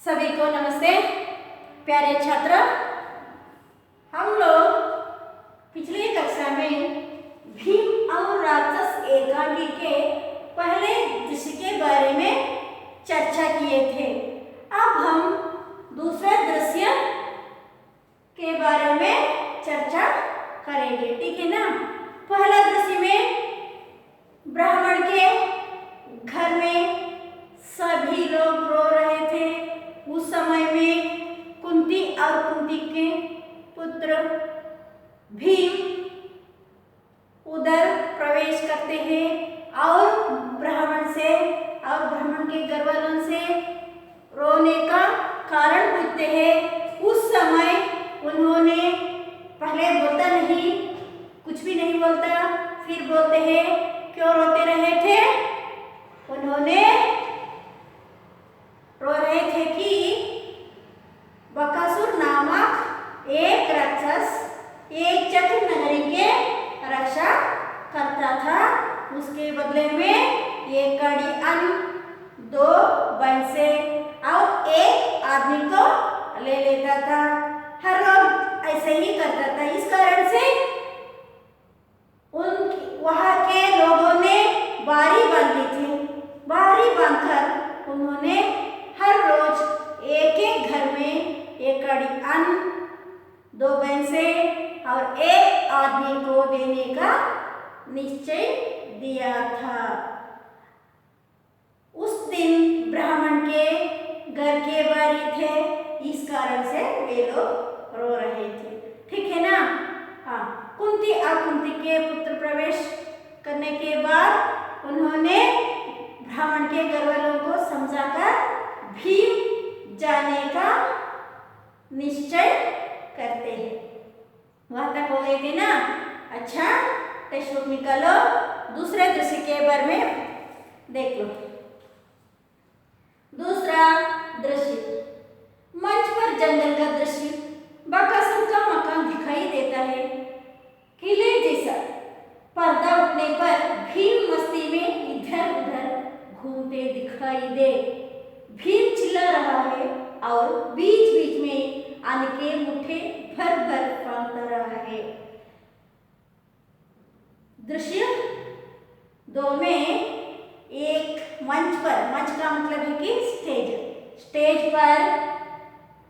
सभी को नमस्ते प्यारे छात्र। हम लोग पिछले कक्षा में भीम और राक्षस एकांगी के पहले दृश्य के बारे में चर्चा किए थे। अब हम दूसरे दृश्य के बारे में चर्चा करेंगे, ठीक है ना। पहला दृश्य में ब्राह्मण के घर में सभी लोग रो रहे थे। उस समय में कुंती और कुंती के पुत्र भीम उधर प्रवेश करते हैं और ब्राह्मण के घर वालों से रोने का कारण पूछते हैं। उस समय उन्होंने पहले बोलता नहीं, कुछ भी नहीं बोलता, फिर बोलते हैं क्यों रोते रहे थे। उन्होंने रो रहे थे कि बकासुर नामक एक राक्षस एक चतुर नगरी के रक्षा करता था। उसके बदले में एक कड़ी अन्न, 2 भैंसे और एक आदमी को ले लेता था। हर रोज ऐसे ही करता था। इस कारण से वहाँ के लोगों ने बारी बांधी थी। बारी बांधकर उन्होंने हर रोज एक एक घर में एक कड़ी अन्न, 2 भैंसे और एक आदमी को देने का निश्चय दिया था। उस दिन ब्राह्मण के घर के बारी थे, इस कारण से वे लोग रो रहे थे, ठीक है ना। हाँ, कुंती और कुंती के पुत्र प्रवेश करने के बाद उन्होंने ब्राह्मण के घर वालों को समझाकर भीम जाने का निश्चय करते हैं। वहां तक हो गए थे ना। अच्छा, टेक्स्ट बुक निकालो, दूसरे दृश्य के बारे में देख लो। दूसरा दृश्य, मंच पर जंगल का दृश्य। बकासुर का मकान दिखाई देता है, किले जैसा। पर्दा उठने पर भीम मस्ती में इधर उधर घूमते दिखाई दे। भीम चिल्ला रहा है और बीच बीच में अन्न के मुट्ठे भर भर फांकता रहा है। दृश्य 2 में एक मंच पर, मंच का मतलब है कि स्टेज पर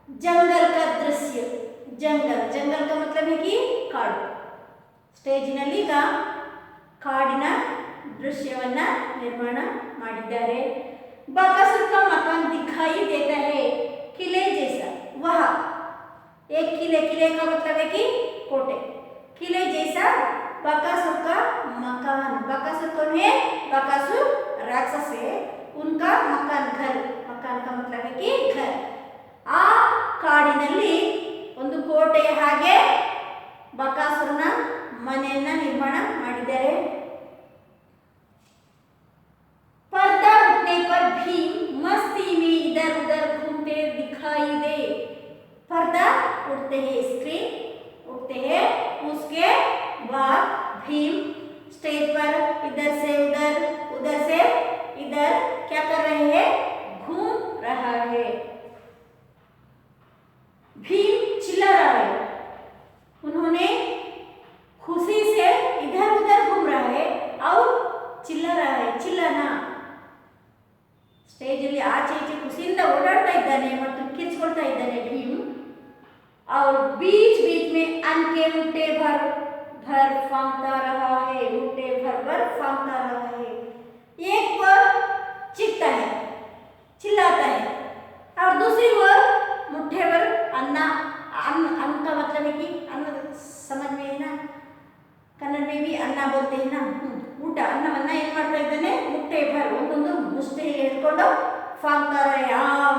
जंगल का दृश्य। जंगल का मतलब है कि काಡು। ಸ್ಟೇಜಿನಲ್ಲೀಗ ಕಾಡಿನ ದೃಶ್ಯವನ್ನ ನಿರ್ಮಾಣ ಮಾಡಿದ್ದಾರೆ। बकासुर का मकान दिखाई देता है, किले जैसा। वह एक किले का मतलब है कि कोटे, किले जैसा बकासुर का मकान। बकासुर कौन है? बकासुर राक्षस है, उनका मकान घर। मकान का मतलब है कि घर। आ ಕಾಡಿನಲ್ಲಿ ಒಂದು ಕೋಟೆಯ ಹಾಗೆ ಬಕಾಸುರನ ಮನೆಯನ್ನ ನಿರ್ಮಾಣ ಮಾಡಿದ್ದಾರೆ। पर्दा उठने पर भीम मस्ती में इधर उधर घूमते दिखाई दे। पर्दा उठते हैं, स्क्रीन उठते हैं, उसके बाद भीम स्टेज पर इधर से उधर, उधर से इधर क्या कर रहे हैं? घूम रहा है। भीम चिल्ला रहा है। उन्होंने खुशी से इधर उधर घूम रहा है और चिल्ला रहा है। चिल्लाना, ಸ್ಟೇಜ್ ಅಲ್ಲಿ ಆಚೆ ಈಚೆ ಖುಷಿಯಿಂದ ಓಡಾಡ್ತಾ ಇದ್ದಾನೆ ಮತ್ತು ಕಿರ್ಚ್ಕೊಳ್ತಾ ಇದ್ದಾನೆ ಭೀಮ್। और बीच बीच में अन्न के मुट्ठे भर भर फांकता रहा है। मुट्ठे भर भर फांकता रहा है। एक बार चीखता है, चिल्लाता है, और दूसरी बार मुट्ठे भर अन्न का मतलब है कि अन्न समझ में है ना, कन्नड़ में भी अन्न बोलते हैं ना। ಊಟ ಅನ್ನವನ್ನ ಏನು ಮಾಡ್ತಾ ಇದ್ದಾನೆ? ಮುಟ್ಟೆ ಭರ್, ಒಂದೊಂದು ಮುಷ್ಟಿ ಹಿಡ್ಕೊಂಡು ಫಾಂಕ್ತಾರ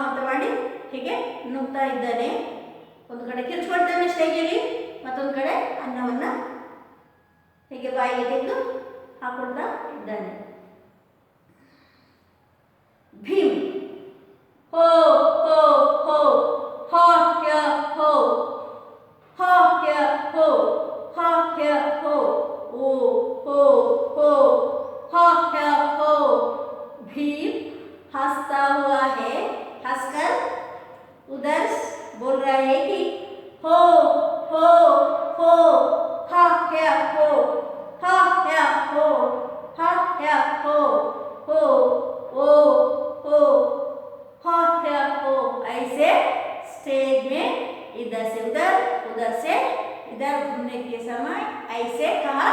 ಅಂತ ಮಾಡಿ ಹೀಗೆ ನುಗ್ತಾ ಇದ್ದಾನೆ। ಒಂದು ಕಡೆ ಕಿರ್ಚ್ಕೊಳ್ತಾನೆ ಸ್ಟೇಜಲ್ಲಿ, ಮತ್ತೊಂದು ಕಡೆ ಅನ್ನವನ್ನ ಹೀಗೆ ಬಾಯಿಗೆ ತೆಗೆದು ಹಾಕೊಳ್ತಾ ಇದ್ದಾನೆ। ಭೀಮ್ ಹೋ ಹೋ ಹೋ ಹಾ ಹ್ಯ ಹೋ, ಹಾ ಹ್ಯ ಹೋ, ಹಾ ಹ್ಯ ಹೋ, ओ हो हो, हा हो। भीम हंसता हुआ है, हंसकर उधर बोल रहा है कि हो हो हो, हा या हो, हा या हो, हा या हो, हो ओ हो, हा या हो। ऐसे स्टेज में इधर से उधर से इधर घूमने के समय ऐसे कहा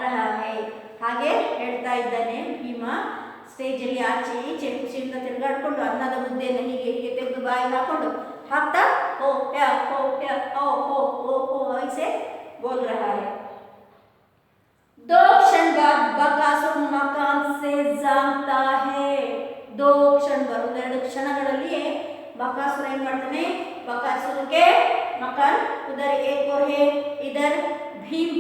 रहा है। ಹಾಗೆ ಹೇಳ್ತಾ ಇದ್ದಾನೆ ಭೀಮ ಸ್ಟೇಜ್ ಅಲ್ಲಿ ಆಚೆ ಈಚೆ ಖುಷಿಯಿಂದ ತಿರುಗಾಡ್ಕೊಂಡು ಅನ್ನದ ಮುದ್ದೆಯನ್ನು ಹೀಗೆ ಹೀಗೆ ತೆಗೆದು ಬಾಯಿಗೆ ಹಾಕೊಂಡು ಹಾಕ್ತಾ हो या हो या हो ऐसे बोल रहा है। 2 क्षण बाद बकासुर मकान से जागता है। 2 क्षण बाद 2 क्षणಗಳಲ್ಲಿಯೇ बकासुर ಏನು ಮಾಡ್ತಾನೆ, बकासुर के मकान उधर एक और है, इधर भीम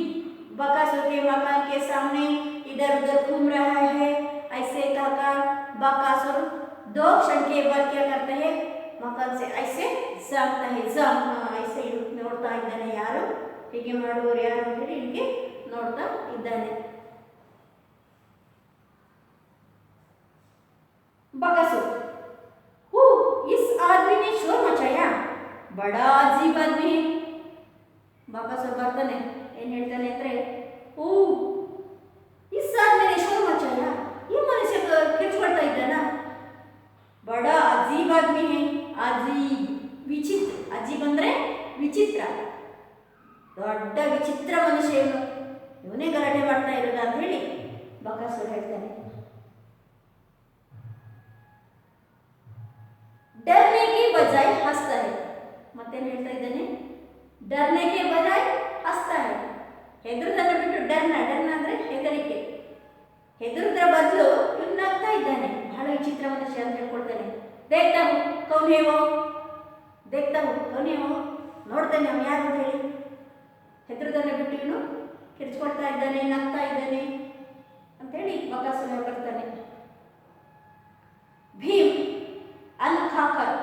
बकासुर के मकान के सामने इधर उधर घूम रहा है। ऐसे कहकर बकासुर 2 क्षण के बाद क्या करता है, मकान से ऐसे जागता है। ऐसे ನೋಡ್ತಾ ಇದ್ದಾನೆ, ಯಾರು ಹೀಗೆ ಮಾಡುವವರು ಯಾರು ಅಂತ ಹೇಳಿ ಹೀಗೆ ನೋಡ್ತಾ ಇದ್ದಾನೆ। बकासुर इस आदमी ने शोर मचाया, बड़ा अजीब आदमी है। बकासुर ಬರ್ತಾನೆ ಏನು ಹೇಳ್ತಾನೆ ಅಂದ್ರೆ, ಓ इस आदमी ने शोर मचाया, ಈ ಮನುಷ್ಯ ಕಿರ್ಚ್ಕೊಳ್ತಾ ಇದ್ದಾನ, बड़ा अजीब आदमी है। अजीब विचित्र, अजीब ಅಂದ್ರೆ ವಿಚಿತ್ರ, ದೊಡ್ಡ ವಿಚಿತ್ರ ಮನುಷ್ಯ ಇವನು, ಇವನೇ ಗಲಾಟೆ ಮಾಡ್ತಾ ಇರೋದ ಅಂತ ಹೇಳಿ ಬಕಾಸುರ ಹೇಳ್ತಾನೆ। डरने के बजाय हंसता है, ಮತ್ತೇನು ಹೇಳ್ತಾ ಇದ್ದಾನೆ, डरने के बजाय हंसता है। ಹೆದರುವುದನ್ನು ಬಿಟ್ಟು ಡರ್ನ ಅಂದ್ರೆ ಹೆದರಿಕೆ, ಹೆದರುವುದರ ಬದಲು ಇವನು ನಗ್ತಾ ಇದ್ದಾನೆ, ಬಹಳ ವಿಚಿತ್ರ ಮನುಷ್ಯ ಅಂತ ಹೇಳ್ಕೊಳ್ತಾನೆ। देखता हूँ कौन है वो, देखता हूँ कौन है वो, ನೋಡ್ತಾನೆ ಅವನು ಯಾರು ಅಂತ ಹೇಳಿ। ಹೆದರುವುದನ್ನು ಬಿಟ್ಟು ಇವನು ಕಿರ್ಚ್ಕೊಳ್ತಾ ಇದ್ದಾನೆ, ನಗ್ತಾ ಇದ್ದಾನೆ ಅಂತ ಹೇಳಿ ಬಕಾಸುರ ಬರ್ತಾನೆ। ಭೀಮ್ ಅನ್ನ ಖಾಕರ್,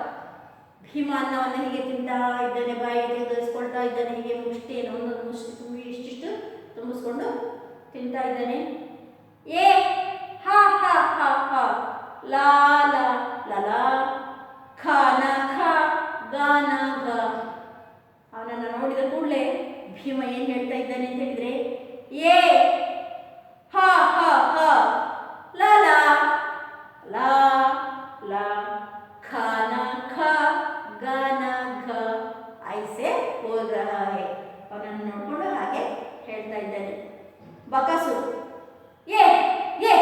ಭೀಮ ಅನ್ನವನ್ನು ಹೀಗೆ ತಿಂತಾ ಇದ್ದಾನೆ, ಬಾಯಿಗೆ ತೆಗೆದುಕೊಳ್ತಾ ಇದ್ದಾನೆ, ಹೀಗೆ ಮುಷ್ಟಿಯನ್ನು ಒಂದೊಂದು ಮುಷ್ಟಿ ತುಂಬಿ ಇಷ್ಟಿಷ್ಟು ತುಂಬಿಸ್ಕೊಂಡು ತಿಂತಾ ಇದ್ದಾನೆ। ಏ ಹಾ ಹಾ ಹಾ ಹಾ, ಲಾ ಲಾ ಲಲಾ, ಖಾನ ಖಾ, ಗಾನ ಗ। ಅವನನ್ನು ನೋಡಿದ ಕೂಡಲೇ ಭೀಮ ಏನು ಹೇಳ್ತಾ ಇದ್ದಾನೆ ಅಂತ ಹೇಳಿದ್ರೆ, ಏ ಹಾ ಹಾ ಹಾ, ಲಲಾ ಲಾ ಲಾ, खाना खा, गाना गा, ऐसे बोल रहा है। ಅವನನ್ನು ನೋಡಿಕೊಂಡು ಹಾಗೆ ಹೇಳ್ತಾ ಇದ್ದಾನೆ। ಬಕಾಸುರ ಏ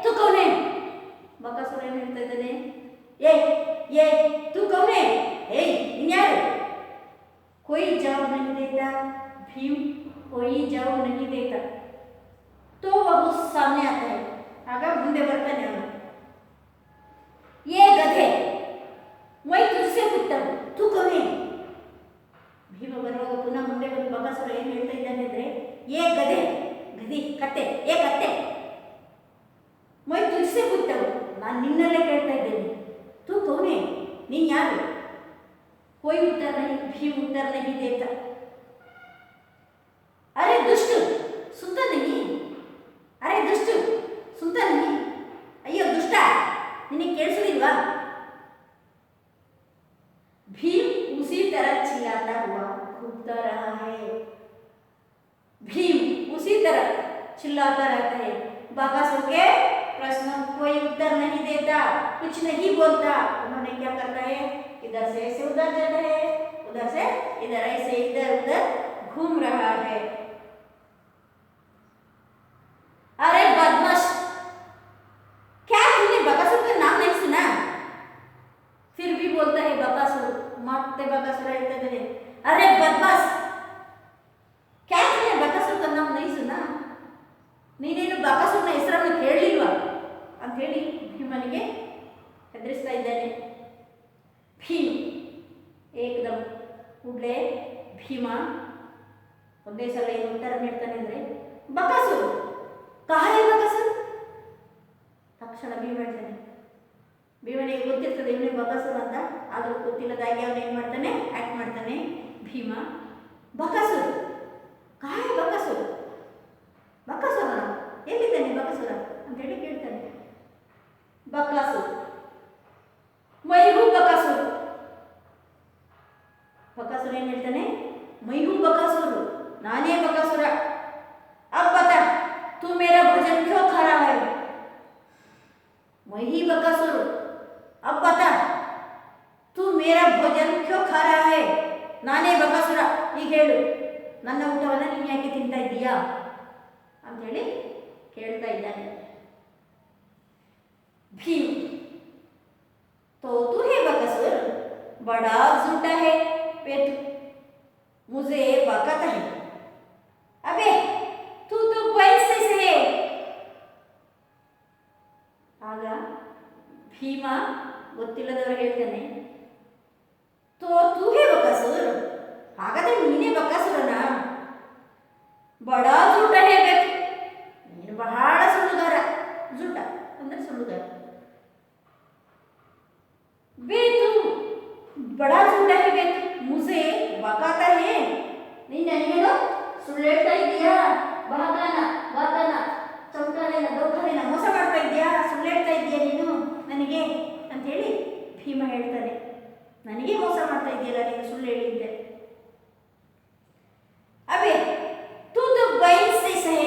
तू कौन है, ಬಕಾಸುರ ಏನು ಹೇಳ್ತಾ ಇದ್ದಾನೆ, ಏ तू कौन है, ಏಯ್ ನೀನು ಯಾರು। कोई जवाब नहीं देता भीम, कोई जवाब नहीं देता। तो वह सामने आता है, ಆಗ ಮುಂದೆ ಬರ್ತಾನೆ ಅವನು। ये गधे मैं तुझसे पूछता हूँ तू कौन है। ಭೀಮ ಬರುವಾಗ ಪುನಃ ಮುಂದೆ ಬಂದು ಬಕಾಸುರ ಏನು ಹೇಳ್ತಾ ಇದ್ದಾನೆ ಅಂದ್ರೆ, ಏ ಗಧೆ, ಗದಿ ಕತ್ತೆ, ಏ ಕತ್ತೆ, मैं तुझसे पूछता हूँ, ನಾನು ನಿನ್ನಲ್ಲೇ ಕೇಳ್ತಾ ಇದ್ದೇನೆ, तू कौन है, ನೀನು ಯಾರು। कोई उत्तर नहीं, भीम उत्तर नहीं देता। अरे दुष्ट सुनता नहीं, अरे दुष्ट सुनता नहीं, अಯ್ಯೋ ದುಷ್ಟ ನಿನಗೆ ಕೇಳಿಸಲಿಲ್ವಾ। भीम उसी तरह चिल्लाता हुआ घूमता रहा है, भीम उसी तरह चिल्लाता रहता है। बकासुर के प्रश्नों कोई उत्तर नहीं देता, कुछ नहीं बोलता। उन्होंने क्या करता है, इधर से ऐसे उधर जाता है, उधर से इधर ऐसे इधर उधर घूम रहा है। अरे बदमाश, क्या तूने बकासुर का नाम नहीं सुना। फिर भी बोलता है बकासुर, मारते बकासुर ಹೇಳ್ತಾ ಇದ್ದಾನೆ, अरे बदमाश, क्या तूने बकासुर का नाम नहीं सुना, ನೀನೇನು ಬಕಾಸುರನ ಹೆಸರನ್ನು ಕೇಳಲಿಲ್ವಾ ಅಂತ ಹೇಳಿ ಭೀಮನಿಗೆ ಹೆದರಿಸ್ತಾ ಇದ್ದಾನೆ। ಭೀಮ್ ಏಕದಮ್ ಕೂಡಲೇ ಭೀಮ ಒಂದೇ ಸಲ ಏನು ಉತ್ತರ ನೀಡ್ತಾನೆ ಅಂದರೆ, ಬಕಾಸುರ ಕಹಾ ಹೈ ಬಕಾಸುರ। ತಕ್ಷಣ ಭೀಮ ಹೇಳ್ತಾನೆ, ಭೀಮನಿಗೆ ಗೊತ್ತಿರ್ತದೆ ಇವನೇ ಬಕಾಸುರ ಅಂತ, ಆದರೂ ಗೊತ್ತಿಲ್ಲದಾಗಿ ಅವನು ಏನು ಮಾಡ್ತಾನೆ, ಆ್ಯಕ್ಟ್ ಮಾಡ್ತಾನೆ ಭೀಮ। ಬಕಾಸುರ ಕಹಾ ಹೈ ಬಕಾಸುರ, ಬಕಾಸುರ ಎಲ್ಲಿದ್ದಾನೆ ಬಕಾಸುರ ಅಂತ ಹೇಳಿ ಕೇಳ್ತಾನೆ। ಬಕಾಸುರ मैं हूँ बकासुर, ಏನು ಹೇಳ್ತಾನೆ, ಮೈ ಹೂ ಬಕಾಸುರ, ನಾನೇ ಬಕಾಸುರ. अब बता तू मेरा भोजन क्यों खा रहा है? मैं ही बकासुर. अब बता तू मेरा भोजन क्यों खा रहा है? ನಾನೇ ಬಕಾಸುರ, ಈಗ ಹೇಳು ನನ್ನ ಊಟವನ್ನು ನೀನು ಯಾಕೆ ತಿಂತಾ ಇದ್ದೀಯಾ ಅಂಥೇಳಿ ಕೇಳ್ತಾ ಇದ್ದಾನೆ. ಭೀಮ್, तो तू है बकासुर, बड़ा झूठा है वे, मुझे बकाता है. अबे तू तो वैसे से है. ಆಗ ಭೀಮ ಗೊತ್ತಿಲ್ಲದವರು ಹೇಳ್ತಾನೆ, तो तू है बकासुर, ಹಾಗಾದ್ರೆ ನೀನೇ ಬಕಾಸುರನಾ? ಬಡ ಜೂಟ ಹೇಬೇಕು, ನೀನು ಬಹಳ ಸುಳ್ಳುಗಾರ. ಜೂಟ ಅಂದ್ರೆ ಸುಳ್ಳುಗಾರ. बे तू बड़ा झूठा है बे, मुझे बकाता है. ನೀನು ನನಗೇನು ಸುಳ್ಳು ಹೇಳ್ತಾ ಇದೀಯಾ? ಬಹಕಾನ ವಾತನ ಚೌಟಾನೇನ ದೌಖಾನೇನ ಮೋಸ ಮಾಡ್ತಾ ಇದೀಯಾ? ಸುಳ್ಳು ಹೇಳ್ತಾ ಇದೀಯಾ ನೀನು ನನಗೆ ಅಂಥೇಳಿ ಭೀಮ ಹೇಳ್ತಾನೆ. ನನಗೆ ಮೋಸ ಮಾಡ್ತಾ ಇದೆಯಲ್ಲ ನೀನು, ಸುಳ್ಳು ಹೇಳಿದ್ದೆ. ಅಬೆ ತೂ ತು ಬೈನ್ಸಿಸ್ ಹೇ,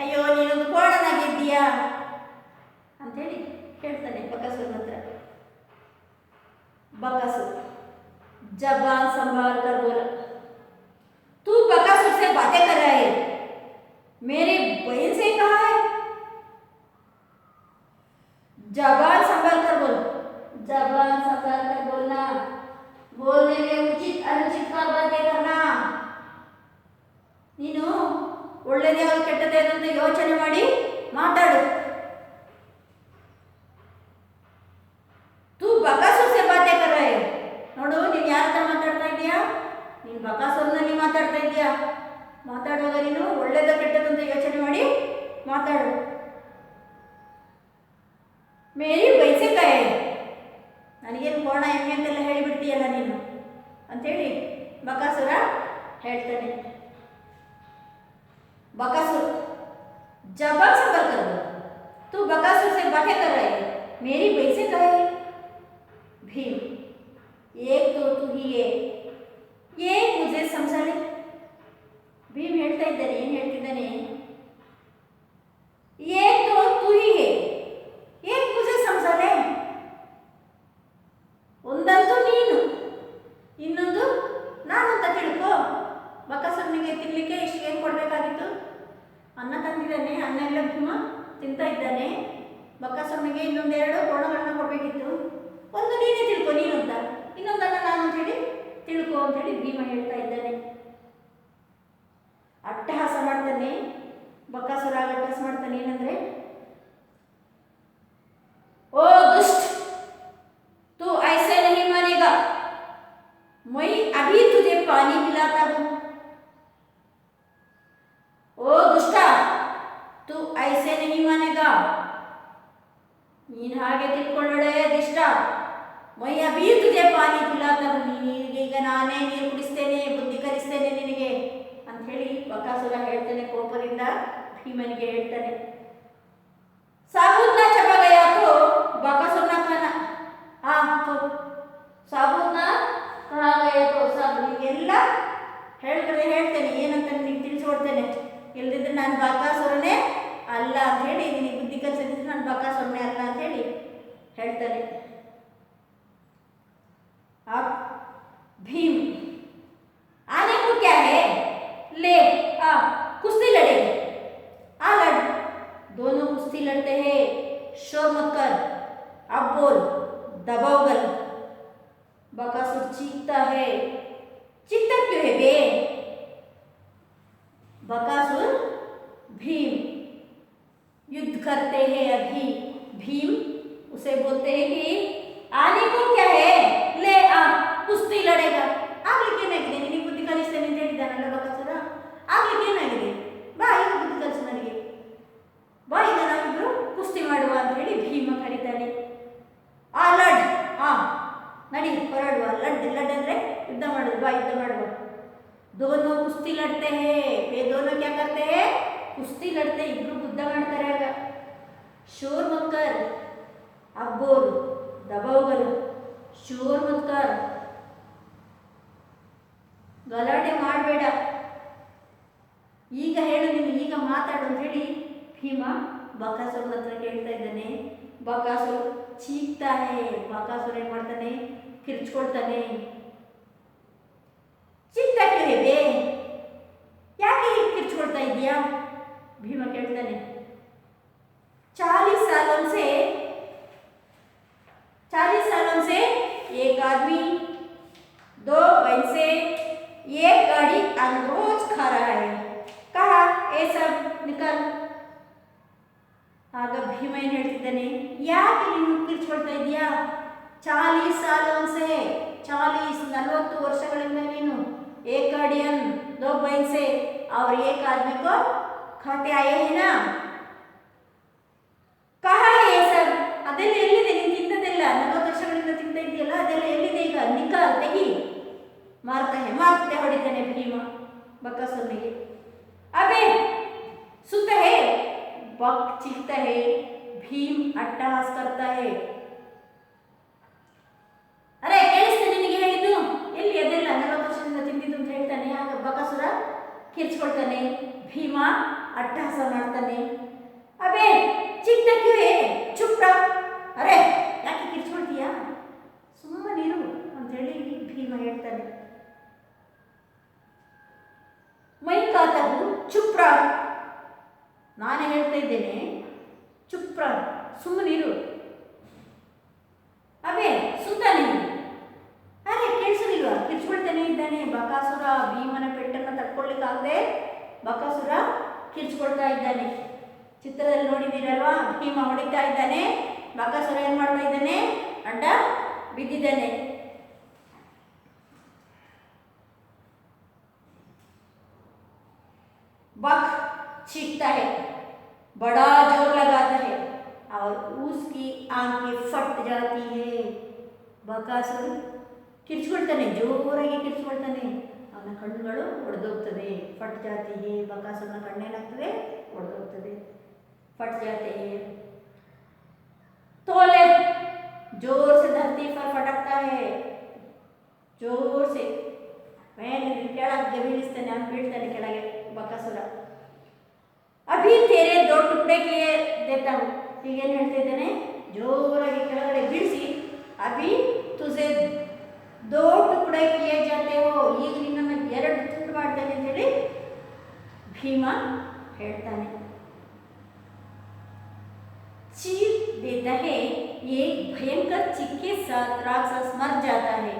ಅಯ್ಯೋ ನೀನೊಂದು ಕೋಣನಾಗಿದ್ದೀಯಾ ಅಂಥೇಳಿ ಹೇಳ್ತಾನೆ ಬಕಾಸುರನ ಹತ್ರ. बकासुर जबान संभाल कर बोला, तू बकासुर से बातें कर रहा है, मेरी बहन से कहा है? जबान संभाल कर बोल. जबान संभाल कर बोलना, बोलने में उचित अनुचित का बातें करना. ನೀನು ಒಳ್ಳೆಯದೇ ಯಾವುದು ಕೆಟ್ಟದೇ ಅಂತ ಯೋಚನೆ ಮಾಡಿ ಮಾತಾಡು. तू बकासुर से बातें कर रहा है. ನೋಡು ನೀನು ಯಾರ ಹತ್ರ ಮಾತಾಡ್ತಾ ಇದೀಯಾ? ನೀನು ಬಕಾಸುರನಲ್ಲಿ ಮಾತಾಡ್ತಾ ಇದೀಯಾ. ಮಾತಾಡುವಾಗ ನೀನು ಒಳ್ಳೆಯದ ಕೆಟ್ಟದ್ದು ಅಂತ ಯೋಚನೆ ಮಾಡಿ ಮಾತಾಡು. ಮೇರಿ ಬೈಸೆ ಕಾಯ, ನನಗೇನು ಕೋಣ ಎಮ್ಮೆ ಅಂತೆಲ್ಲ ಹೇಳಿಬಿಡ್ತೀಯಲ್ಲ ನೀನು ಅಂಥೇಳಿ ಬಕಾಸುರ ಹೇಳ್ತಾನೆ. बकासुर जबान संभाल कर बोल, तू बकासुर से बातें कर रहा है, मेरी बहन से कहे. भीम, एक तो तू ही है, ये मुझे समझा ले. ಭೀಮ್ ಹೇಳ್ತಾ ಇದ್ದಾನೆ, ಏನು ಹೇಳ್ತಿದ್ದಾನೆ? एक तो तू ही है, एक मुझे समझा ले. ಒಂದಂತೂ ನೀನು, ಇನ್ನೊಂದು ನಾನು ಅಂತ ತಿಳ್ಕೊ. ಬಕಾಸುರನಿಗೆ ತಿನ್ನಲಿಕ್ಕೆ ಇಷ್ಟು ಏನು ಕೊಡಬೇಕಾಗಿತ್ತು? ಅನ್ನ ತಂದಿದ್ದಾನೆ, ಅನ್ನ ಎಲ್ಲ ಭೀಮ ತಿಂತಾ ಇದ್ದಾನೆ. ಬಕಾಸುರನಿಗೆ ಇನ್ನೊಂದೆರಡು ಕೋಣಗಳನ್ನ ಕೊಡಬೇಕಿತ್ತು. ಒಂದು ನೀನೇ ತಿಳ್ಕೊ ನೀನು ಅಂತ, ಇನ್ನೊಂದನ್ನು ನಾನು ಅಂತೇಳಿ ತಿಳ್ಕೊ ಅಂತೇಳಿ ಭೀಮ ಹೇಳ್ತಾ ಇದ್ದಾನೆ. ಅಟ್ಟಹಾಸ ಮಾಡ್ತಾನೆ ಬಕಾಸುರ. ಅಟ್ಟಹಾಸ ಮಾಡ್ತಾನೆ ಏನಂದ್ರೆ, ओ दुष्ट, तू ऐसे नहीं मानेगा, मैं अभी तुझे पानी पिलाता हूँ. ओ दुष्टा, तू ऐसे नहीं मानेगा, ನೀನು ಹಾಗೆ ತಿಳ್ಕೊಳ್ಳೋಳೆ ದಿಷ್ಟ. मैं अभी तुझे पानी पिलाता हूँ, ಈಗ ನಾನೇ ನೀರು ಕುಡಿಸ್ತೇನೆ, ಬುದ್ಧಿ ಕಲಿಸ್ತೇನೆ ನಿನಗೆ ಅಂತ ಹೇಳಿ ಬಕಾಸುರ ಹೇಳ್ತಾನೆ. ಕೋಪದಿಂದ ಭೀಮನಿಗೆ ಹೇಳ್ತಾನೆ. साबुत ना चबा गया तो बकासुर ना खाना. तो साबुत ना कहा गया तो सब ಎಲ್ಲ ಹೇಳ್ತೇನೆ, ಏನಂತ ನಿನಗೆ ತಿಳಿಸ್ಕೊಡ್ತೇನೆ. ಇಲ್ಲದಿದ್ರೆ ನಾನು ಬಕಾಸುರನೇ ಅಲ್ಲ ಅಂತ ಹೇಳಿ, ನಿನಗೆ ಬುದ್ಧಿ ಕಲಿಸಿದ್ರೆ ನಾನು ಬಕಾಸುರನೇ ಅಲ್ಲ ಅಂತ ಹೇಳಿ ಹೇಳ್ತಾನೆ. भीम, आने को क्या है, ले आ कुश्ती लड़ेंगे. आ लड़. दोनों कुश्ती लड़ते हैं. शोर मत कर, अब बोल, दबाव गल. बकासुर चीखता है. चीखता क्यों है बे? बकासुर भीम युद्ध करते हैं अभी. भीम उसे बोलते हैं कि आने को क्या है, ले आ कुश्ती लड़ेगा. ಆಗ್ಲಿಕ್ಕೆ ಏನಾಗಿದೆ? ನಿನಗೆ ಬುದ್ಧಿ ಕಲಿಸ್ತೇನೆ ಅಂತ ಹೇಳಿದ್ದಾನಲ್ಲ ಬಕಾಸುರ, ಆಗ್ಲಿಕ್ಕೆ ಏನಾಗಿದೆ? ಬಾ ಈಗ ಬುದ್ಧಿ ಕಲಿಸು ನನಗೆ, ಬಾ ಈಗ ನಾವಿಬ್ರು ಕುಸ್ತಿ ಮಾಡುವ ಅಂತ ಹೇಳಿ ಭೀಮ ಕರೀತಾನೆ. ಆ ಲಡ್, ನಡಿ ಹೊರಡುವ. ಲಡ್ ಅಂದ್ರೆ ಯುದ್ಧ ಮಾಡೋದು, ಬಾ ಯುದ್ಧ ಮಾಡುವ. दोनों कुश्ती लड़ते हैं. वे दोनों क्या करते हैं? कुश्ती लड़ते, इब्रू ಯುದ್ಧ ಮಾಡ್ತಾರೆ. ಆಗ शोर मत कर, अब बोल, दबाव करो. शोर मत कर. ಬೇಡ, ಈಗ ಹೇಳು ನೀನು, ಈಗ ಮಾತಾಡು ಅಂತ ಹೇಳಿ ಭೀಮ ಬಕಾಸುರನ ಹತ್ರ ಕೇಳ್ತಾ ಇದ್ದಾನೆ. ಬಕಾಸುರ ಚೀಕ್ತಾ ಹೇ, ಬಕಾಸುರ ಏನ್ ಮಾಡ್ತಾನೆ, ಕಿರ್ಚ್ಕೊಳ್ತಾನೆ. ಚಿಂತಾ ಕ್ಯೂ ಹೇ, ಯಾಕೆ ಹೀಗೆ ಕಿರ್ಚ್ಕೊಳ್ತಾ ಇದೀಯಾ? ಭೀಮ ಕೇಳ್ತಾನೆ. 40 सालों से एक आदमी 2 भैंसे एक गाड़ी रोज खा रहा है, कहा ये सब निकल. ಆಗ ಭೀಮ ಏನು ಹೇಳ್ತಿದ್ದಾನೆ, ಯಾಕೆ ನೀನು ಕಿರ್ಚ್ಕೊಳ್ತಾ ಇದೀಯಾ? 40 सालों से 40 ವರ್ಷಗಳಿಂದ ನೀನು एक गाड़ियन 2 भैंसे और एक आदमी को खाते आए हैं ना, कहा है ये सब, ಅದೆಲ್ಲ ಎಲ್ಲಿದೆ? ನೀನು ತಿಂದದೆಲ್ಲ 40 ವರ್ಷಗಳಿಂದ ತಿಂತ ಇದೆಯಲ್ಲ, ಅದೆಲ್ಲ ಎಲ್ಲಿದೆ? ಈಗ ನಿಕಾಲ್ ತೆಗಿ. ಮಾರ್ತೆ ಹೊಡಿತಾನೆ ಭೀಮ ಬಕಾಸುರನಿಗೆ. ಅಬೇ ಸುತ್ತಾ ಹೇ, बक चीखता है. भीम अट्टहास करता है. ಅರೆ ಕೇಳಿಸ್ತೆ ನಿನಗೆ ಹೇಳಿದ್ದು? ಎಲ್ಲಿ ಅದೆಲ್ಲ 40 ವರ್ಷದಿಂದ ತಿಂದಿದ್ದು ಅಂತ ಹೇಳ್ತಾನೆ. ಆಗ ಬಕಾಸುರ ಕಿರ್ಚ್ಕೊಳ್ತಾನೆ, ಭೀಮ ಅಟ್ಟಹಾಸ ಮಾಡ್ತಾನೆ. ಅಬೇ ಚಿಕ್ಕ ಕ್ಯೂವೆ ಚುಪ್ ರಾ, ಅರೆ ಯಾಕೆ ಕಿರ್ಚ್ಕೊಳ್ತೀಯಾ, ಸುಮ್ಮನಿರು ಅಂತ ಹೇಳಿ ಭೀಮ ಹೇಳ್ತಾನೆ. ಮೈ ಕಾತವು ಚುಪ್ ರಾ, ನಾನೇ ಹೇಳ್ತಾ ಇದ್ದೇನೆ, ಚುಪ್ ರಾ, ಸುಮ್ಮನಿರು. ಅಬೇ ಸುತ್ತಾನೆ, ಅರೆ ಕೇಳಿಸಲಿಲ್ವಾ, ಕಿರ್ಚ್ಕೊಳ್ತಾನೆ ಇದ್ದಾನೆ. ಬಕಾಸುರ ಭೀಮನ ಪೆಟ್ಟನ್ನು ತಡ್ಕೊಳ್ಳಿಕ್ಕಾಗದೆ ಬಕಾಸುರ ಕಿರ್ಚ್ಕೊಳ್ತಾ ಇದ್ದಾನೆ. ಚಿತ್ರದಲ್ಲಿ ನೋಡಿದ್ದೀರಲ್ವಾ, ಭೀಮ ಹೊಡಿತಾ ಇದ್ದಾನೆ, ಬಕಾಸುರ ಏನು ಮಾಡ್ತಾ ಇದ್ದಾನೆ, ಅಡ್ಡ ಬಿದ್ದಿದ್ದಾನೆ. बक चीखता है, बड़ा जोर लगाता है और उसकी आंखें फट जाती है. ಬಕಾಸುರ ಕಿರ್ಚ್ಕೊಳ್ತಾನೆ, ಜೋರಾಗಿ ಕಿರ್ಚ್ಕೊಳ್ತಾನೆ, ಅವನ ಕಣ್ಣುಗಳು ಒಡೆದೋಗ್ತದೆ. ಫಟ್ ಜಾತಿ ಹೇ, ಬಕಾಸುರನ ಕಣ್ಣೇನಾಗ್ತದೆ, ಒಡೆದೋಗ್ತದೆ. फट जाते हैं. तोले जोर से धरती पर फटकता है, जोर से ಮೇಲೆ ಕೆಳಗೆ ಬೀಳಿಸ್ತಾನೆ, ಅವ್ನು ಬೀಳ್ತಾನೆ ಕೆಳಗೆ ಬಕಾಸುರ. ಅಭಿ ತೇರೆ 2 ಟುಕಡೆ ಕಿಯೇ ದೇತಾ ಹೂಂ, ಹೀಗೇನು ಹೇಳ್ತಾ ಇದ್ದಾನೆ, ಜೋರಾಗಿ ಕೆಳಗಡೆ ಬೀಳಿಸಿ, ಅಭಿ ತುಜೆ 2 ಟುಕಡೆ ಕಿಯೇ ಜಾತೆ ಹೋ, ಈಗ ನಿನ್ನನ್ನು 2 ತುಂಡು ಮಾಡ್ತಾನೆ ಅಂತ ಹೇಳಿ ಭೀಮ ಹೇಳ್ತಾನೆ. चीर देता है, एक भयंकर चीख के साथ राक्षस मर जाता है.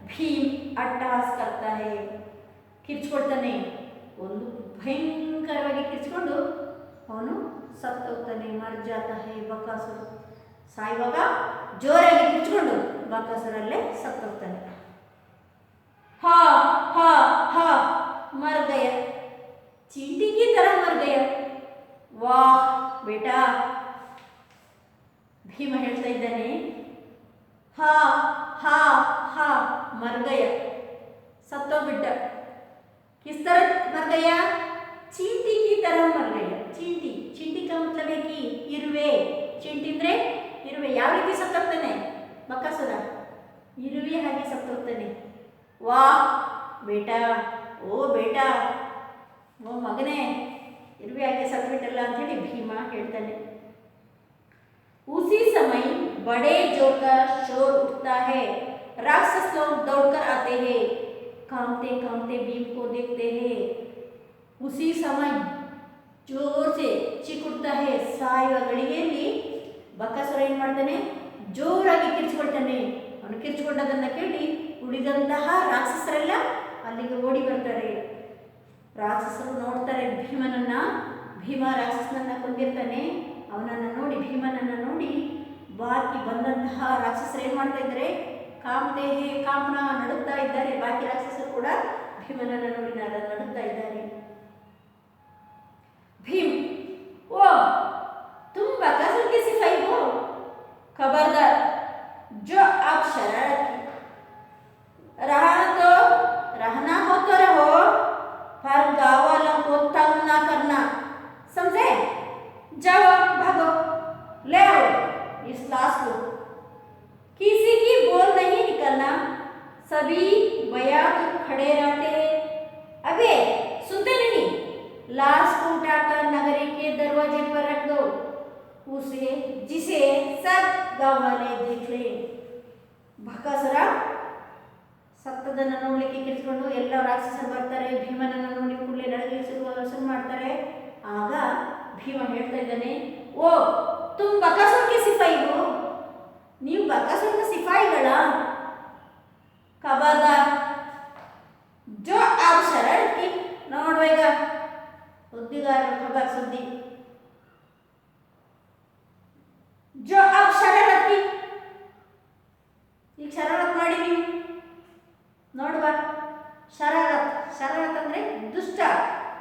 भीम अट्टहास करता है, ಕಿರ್ಚ್ಕೊಳ್ತಾನೆ, ಒಂದು ಭಯಂಕರವಾಗಿ ಕಿರ್ಚ್ಕೊಂಡು ಅವನು ಸತ್ತೋಗ್ತಾನೆ. ಮರ್ ಜಾತಾ ಹೇ ಬಕಾಸುರ, ಸಾಯುವಾಗ ಜೋರಾಗಿ ಕಿರ್ಚ್ಕೊಂಡು ಬಕಾಸುರಲ್ಲೇ ಸತ್ತೋಗ್ತಾನೆ. ಹಾ ಹಾ ಹಾ ಮರ್ ಗಯ, ಚೀಂಟಿ ಕಿ तरह मर गया. ವಾಹ್ ಬೇಟಾ, ಭೀಮ ಹೇಳ್ತಾ ಇದ್ದಾನೆ, ಹಾ ಹಾ ಹಾ ಮರ್ ಗಯ, ಸತ್ತೋಗ್ಬಿಟ್ಟ. ಕಿಸ್ ತರ ಮರ್ ಗಯ, ಚೀಂಟಿ ಕಿ ತರ ಮರ್ ಗಯ. ಚೀಂಟಿ, ಚೀಂಟಿ ಕಾ ಮತ್ಲಬ್ ಹೈ ಕಿ ಇರುವೆ. ಚೀಂಟಿ ಅಂದ್ರೆ ಇರುವೆ. ಯಾವ ರೀತಿ ಸತ್ತೋಗ್ತಾನೆ ಬಕಾಸುರ, ಇರುವೆ ಹಾಗೆ ಸತ್ತೋಗ್ತಾನೆ. ವಾಹ್ ಬೇಟಾ, ಓ ಬೇಟಾ, ಓ ಮಗನೇ, ಇರುವೆ ಹಾಗೆ ಸತ್ತುಬಿಟ್ಟಲ್ಲ ಅಂತ ಹೇಳಿ ಭೀಮ ಹೇಳ್ತಾನೆ. उसी समय बड़े जोर का शोर उठता है, राक्षस लोग दौड़कर आते हैं, कांपते कांपते भीम को देखते हैं. उसी समय जोर से चीख उठता है, ಸಾಯುವ ಗಳಿಗೆಯಲ್ಲಿ ಬಕಾಸುರ ಏನು ಮಾಡ್ತಾನೆ, ಜೋರಾಗಿ ಕಿರ್ಚ್ಕೊಳ್ತಾನೆ. ಅವನು ಕಿರ್ಚ್ಕೊಂಡದನ್ನು ಕೇಳಿ ಉಳಿದಂತಹ ರಾಕ್ಷಸರೆಲ್ಲ ಅಲ್ಲಿಗೆ ಓಡಿ ಬರ್ತಾರೆ. ರಾಕ್ಷಸರು ನೋಡ್ತಾರೆ ಭೀಮನನ್ನ, ಭೀಮ ರಾಕ್ಷಸನನ್ನ ಕೊಂದಿರ್ತಾನೆ. ಅವನನ್ನು ನೋಡಿ, ಭೀಮನನ್ನು ನೋಡಿ ಬಾಕಿ ಬಂದಂತಹ ರಾಕ್ಷಸರು ಏನು ಮಾಡ್ತಾ ಇದ್ದಾರೆ, ಕಾಂಪ್ತೆ ಹೇ ಕಾಂಪನ, ನಡುತ್ತಾ ಇದ್ದಾರೆ. ಬಾಕಿ ರಾಕ್ಷಸರು ಕೂಡ ಭೀಮನನ್ನು ನೋಡಿ ನಡುತ್ತಾ ಇದ್ದಾರೆ. ಭೀಮ್, ಓ ತುಮ್ ಬಕಾಸುರ ಕೆ ಸಿಪಾಯಿ ಹೋ, ಖಬರ್ದಾರ್, जो आप शरारत रहना हो तो रहो, पर गाँव वालों को तंग ना करना, समझे? जाओ, भागो, ले आओ इस लाश को, किसी की बोल नहीं निकलना, सभी बया खड़े रहते हैं. अबे सब गांव वाले देख ले ಬಕಾಸುರ ಸತ್ತದನ್ನು ನೋಡ್ಲಿಕ್ಕೆ ಕಿರ್ಚ್ಕೊಂಡು ಎಲ್ಲ ರಾಕ್ಷಸರು ಬರ್ತಾರೆ. ಭೀಮನನ್ನು ನೋಡಿ ಕೂಡಲೇ ನಡಗಲಿಕ್ಕೆ ಶುರು ಮಾಡ್ತಾರೆ. ಆಗ ಭೀಮ ಹೇಳ್ತಾ ಇದ್ದಾನೆ, ಓ ತುಮ್ ಬಕಾಸುರ ಕೆ ಸಿಪಾಯಿ ಹೋ, ನೀವು ಬಕಾಸುರನ ಸಿಪಾಯಿಗಳ? ಖಬರ್ದಾರ್ ಜೋ ಆಪ್ ಶರಣ್ ಕಿ, ನೋಡುವ ಈಗ ಸುದ್ದಿಗಾರರು ಖಬರ್ ಸುದ್ದಿ, ಜೋ ಆಪ್ ಶರಣತ್ ಕಿ, ಈಗ ಶರಾರತ್ ಮಾಡಿ ನೀವು ನೋಡುವ. ಶರಾರತ್ ಶರಾರತ್ ಅಂದ್ರೆ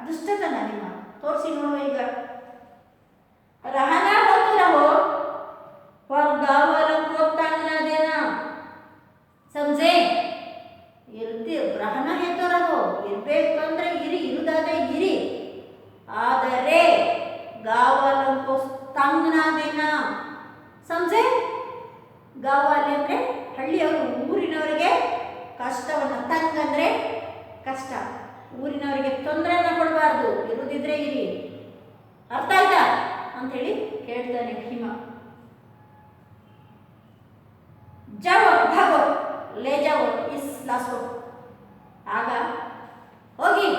ದುಷ್ಟತನ ನಿಮ್ಮ ತೋರಿಸಿ ನೋಡುವ. ಈಗ रहना हो तो रहो पर गाँव वालों को तंग न देना, समझे? रहना है तो रहो, इरಬೇಕು ಅಂದ್ರೆ ಇರಿ, ಇರುದಾದ್ರೆ ಇರಿ, ಆದರೆ गाँव वालों को तंग न देना, समझे? गाँव वाले ಅಂದ್ರೆ ಹಳ್ಳಿಯವರು, ಊರಿನವರಿಗೆ ಕಷ್ಟವನ್ನು, ತಂಗ್ ಅಂದರೆ ಕಷ್ಟ, ಊರಿನವರಿಗೆ ತೊಂದರೆಯನ್ನು ಕೊಡಬಾರ್ದು, ಇರುದಿದ್ರೆ ಇರಿ, ಅರ್ಥ ಆಯ್ತಾ ಅಂಥೇಳಿ ಕೇಳ್ತಾನೆ ಭೀಮ. ಜಾವೋ ಭಾಗೋ ಲೇ ಜಾವೋ ಇಸ್ ಲಾಸ್ಕೋ, ಆಗ ಹೋಗಿ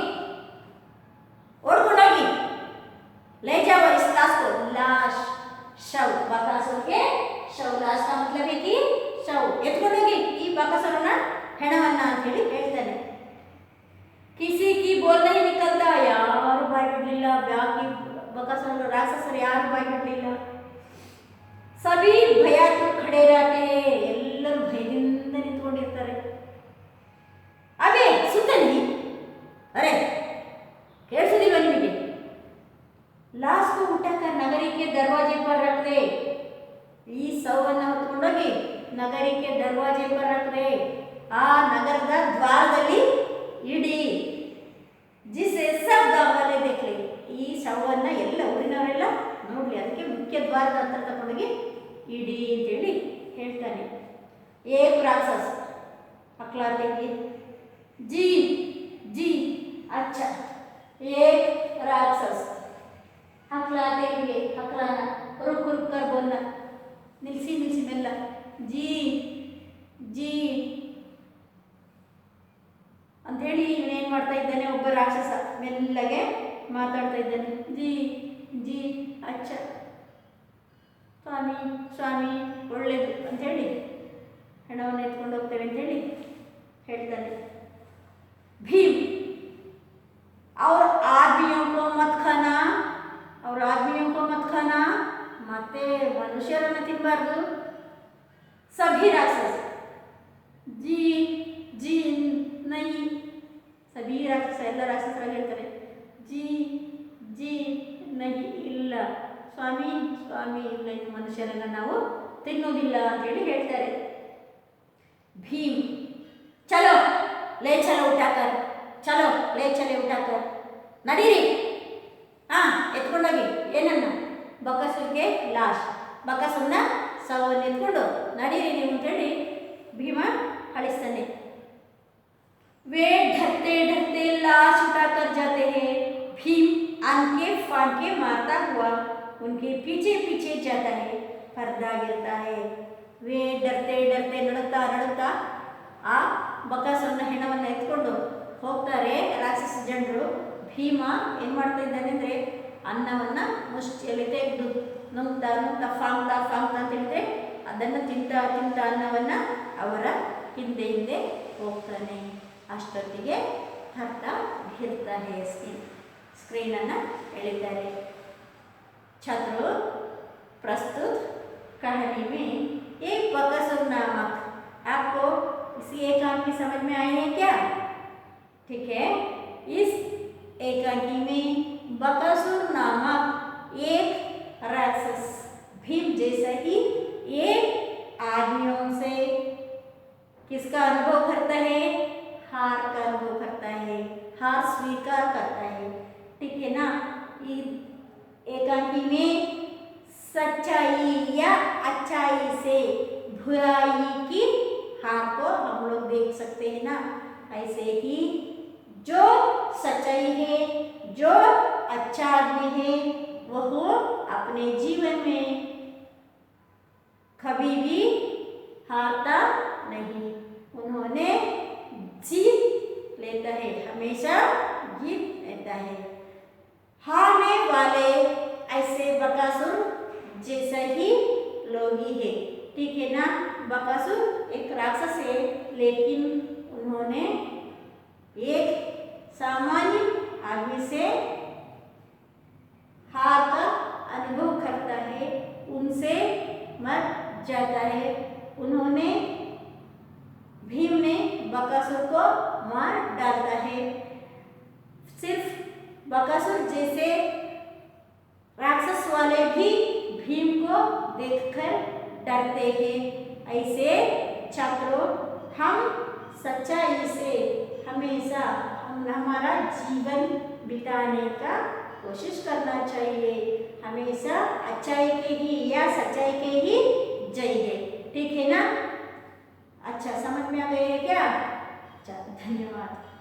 ಓಡ್ಕೊಂಡೋಗಿ, ले जाओ इस लाश को, लाश शव, बकासुर के शव, लाश का मतलब है कि शव, ಎತ್ಕೊಂಡೋಗಿ ಈ ಬಕಾಸುರನ ಹೆಣವನ್ನ ಅಂತ ಹೇಳಿ ಹೇಳ್ತಾನೆ. ಕಿಸಿ ಕಿ ಬೋಲ್ नहीं निकलता, ಯಾರು ಬಾಯಿ ಬಿಡಲಿಲ್ಲ, ಬಾಕಿ ಬಕಾಸುರ ರಾಕ್ಷಸರು ಯಾರು ಬಾಯಿ ಬಿಡಲಿಲ್ಲ. ಸಭಿ ಭಯಾತು ಖಡೆ रहते, ಎಲ್ಲರೂ ಭಯದಿಂದ ನಿಂತ್ಕೊಂಡಿರ್ತಾರೆ. ಅದೇ ಸುತ್ತಲಿ, ಅರೆ ಕೇಳಿಸೋದಿಲ್ವ ನಿಮಗೆ? लाश को उठाकर नगरी के दरवाजे पर रख दे, ಈ ಶವವನ್ನು ಹೊತ್ತುಕೊಂಡೋಗಿ ನಗರಿಕೆ ದರ್ವಾಜೆ पर रख दे, ಆ ನಗರದ ದ್ವಾರದಲ್ಲಿ ಇಡಿ. ಜಿಸೆ ಸಬ್ ಗಾಂವ್ ವಾಲೆ ದೇಖ್ ಲೆ, ಈ ಶವವನ್ನು ಎಲ್ಲ ಊರಿನವರೆಲ್ಲ ನೋಡ್ಲಿ, ಅದಕ್ಕೆ ಮುಖ್ಯ ದ್ವಾರದ ಹತ್ರ ತಗೊಂಡೋಗಿ ಇಡಿ ಅಂತೇಳಿ ಹೇಳ್ತಾನೆ. ಏಕ್ ರಾಕ್ಷಸ ಹಕ್ಲಾತೆಗೆ, जी जी अच्छा, एक राक्षस हकलाते हुए, हकलाना रुक रुक कर बोलना, निल्सी निल्सी मेल्ला, जी जी अंथेಳಿ ಇವನೇನು ಮಾಡ್ತಾ ಇದ್ದಾನೆ, ಒಬ್ಬ ರಾಕ್ಷಸ ಮೆಲ್ಲಗೆ ಮಾತಾಡ್ತಾ ಇದ್ದಾನೆ. ಜಿ ಜಿ ಅಚ್ಚ, ಸ್ವಾಮಿ ಸ್ವಾಮಿ ಒಳ್ಳೆಯದು ಅಂಥೇಳಿ ಹಣವನ್ನು ಎತ್ಕೊಂಡು ಹೋಗ್ತೇವೆ ಅಂಥೇಳಿ ಹೇಳ್ತಾನೆ. ಭೀಮ್ और आदमियों को मत खाना, और आदमियों को मत खाना, ಮತ್ತೆ ಮನುಷ್ಯರನ್ನು ತಿನ್ನಬಾರ್ದು. सभी राक्षस जी जी नहीं, सभी राक्षस ಎಲ್ಲ ರಾಕ್ಷಸರಾಗಿ ಹೇಳ್ತಾರೆ. जी जी नहीं, ಇಲ್ಲ ಸ್ವಾಮಿ ಸ್ವಾಮಿ, ಇಲ್ಲ ಇದು ಮನುಷ್ಯರನ್ನು ನಾವು ತಿನ್ನೋದಿಲ್ಲ ಅಂತೇಳಿ ಹೇಳ್ತಾರೆ. ಭೀಮ್ ಚಲೋ ಲೇ ಚಲೋ ಉಠಾಕರ್, ಚಲೋ ಲೇ ಚಲೆ ಉಠಾಕರ್, ನಡೀರಿ, ಎತ್ಕೊಂಡೋಗಿ ಏನನ್ನ, ಬಕಾಸುರ್ಗೆ ಲಾಶ್, ಬಕಾಸುರನ ಶವವನ್ನು ಎತ್ಕೊಂಡು ನಡೀರಿ ನೀವು ಅಂತೇಳಿ ಭೀಮ ಕಳಿಸ್ತಾನೆ. वे डरते डरते लाश उठाकर जाते हैं, भीम आंके फांके मारता हुआ उनके पीछे पीछे जाता है, पर्दा गिरता है. वे डरते डरते ನಡುತ್ತಾ ನಡುತ್ತಾ ಆ ಬಕಾಸುರನ ಹೆಣವನ್ನು ಎತ್ಕೊಂಡು ಹೋಗ್ತಾರೆ ರಾಕ್ಷಸ ಜನರು. ಭೀಮ ಏನು ಮಾಡ್ತಾ ಇದ್ದಾನೆ ಅಂದರೆ, ಅನ್ನವನ್ನು ಮುಷ್ಟಿಯಲ್ಲಿ ತೆಗೆದು ನುಂಗ್ತಾ ನುಂಗ್ತಾ ಫಾಂಗ್ತಾ ಫಾಂಗ್ತಾ ಅಂತ ಹೇಳಿದ್ರೆ ಅದನ್ನು ತಿಂತಾ ತಿಂತಾ ಅನ್ನವನ್ನು ಅವರ ಹಿಂದೆ ಹಿಂದೆ ಹೋಗ್ತಾನೆ. ಅಷ್ಟೊತ್ತಿಗೆ ಹರ್ತ ಘಿರ್ತಾ ಹೇ, ಸ್ಕ್ರೀನನ್ನು ಎಳಿತಾರೆ. छात्रों, प्रस्तुत कहानी में एक बकासुर नामक, आपको इसी एकांकी समझ में आई है क्या? ठीक है, इस एकांकी में बकासुर नामक एक राक्षस भीम जैसा ही एक आदमियों से किसका अनुभव करता है? हार का अनुभव करता है, हार स्वीकार करता है. ठीक है ना? एकांकी में सच्चाई या अच्छाई से बुराई की हार को हम लोग देख सकते हैं ना. ऐसे ही जो सच्चाई है, जो अच्छा आदमी है, वह अपने जीवन में कभी भी हारता नहीं, उन्होंने जीत लेता है, हमेशा जीत लेता है। हारने वाले ऐसे बकासुर जैसा ही लोग ही है, ठीक है ना। बकासुर एक राक्षस है, लेकिन उन्होंने एक सामान्य आदमी से हार का अनुभव करता है, उनसे मर जाता है। उन्होंने भीम ने बकासुर को मार डालता है। सिर्फ बकासुर जैसे राक्षस वाले भी भीम को देखकर डरते हैं। ऐसे छात्रों, हम सच्चाई से हमेशा हमारा जीवन बिताने का कोशिश करना चाहिए। हमेशा अच्छाई के ही या सच्चाई के ही जय है, ठीक है ना। अच्छा, समझ में आ गई है क्या? अच्छा, धन्यवाद।